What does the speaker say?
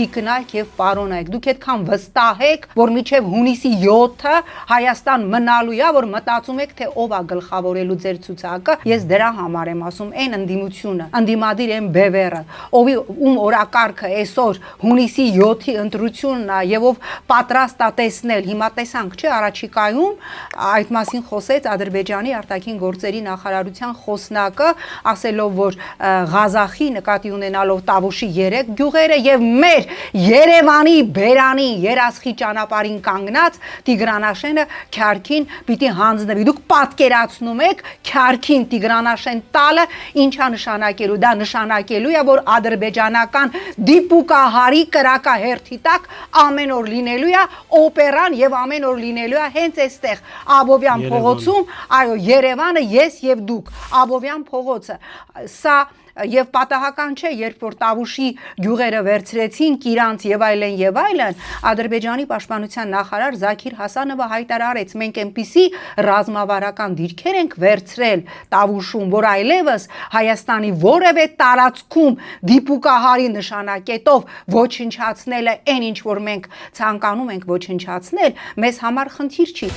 տիկնայք եւ պարոնայք, դուք այդքան վստահ եք, որ մինչեւ հունիսի 7-ը Հայաստան մնալու է, որ մտածում եք, թե ով է գլխավորելու ձեր ցուցակը։ Ես դրա համար եմ ասում, այն ընդդիմությունը, ընդդիմադիր են բևերը, ում օրակարգը այսօր հունիսի 7-ի ընտրությունն է եւ ով պատրաստ է տեսնել, հիմա տեսանք, չէ, առաջիկայում այդ մասին խոսեց Ադրբեջանի արտաքին գործերի նախարարության խոսնակը, ասելով, որ Ղազախի նկատի ունենալով Տավուշի 3 գյուղերը եւ մեր Երևանի Բերանի երասխի ճանապարհին կանգնած Տիգրանաշենը Քյարքին պիտի հանձնվի։ Դուք պատկերացնում եք Քյարքին Տիգրանաշեն տալը ինչա նշանակելու։ Դա նշանակելու է, որ ադրբեջանական դիպուկահարի կրակահերթի տակ ամեն օր լինելու է օպերան եւ ամեն օր լինելու է հենց այստեղ Աբովյան փողոցում, այո, Երևանը, ես եւ դուք, Աբովյան փողոցը։ Սա եւ պատահական չէ, երբ որ Տավուշի գյուղերը վերցրեցին Կիրանց եւ այլն, Ադրբեջանի պաշտպանության նախարար Զաքիր Հասանովը հայտարարեց, մենք այնպիսի ռազմավարական դիրքեր ենք վերցրել Տավուշում, որ այլևս Հայաստանի որևէ տարածքում դիպուկահարի նշանակետով ոչնչացնելը, այն ինչ որ մենք ցանկանում ենք ոչնչացնել, մեզ համար խնդիր չի։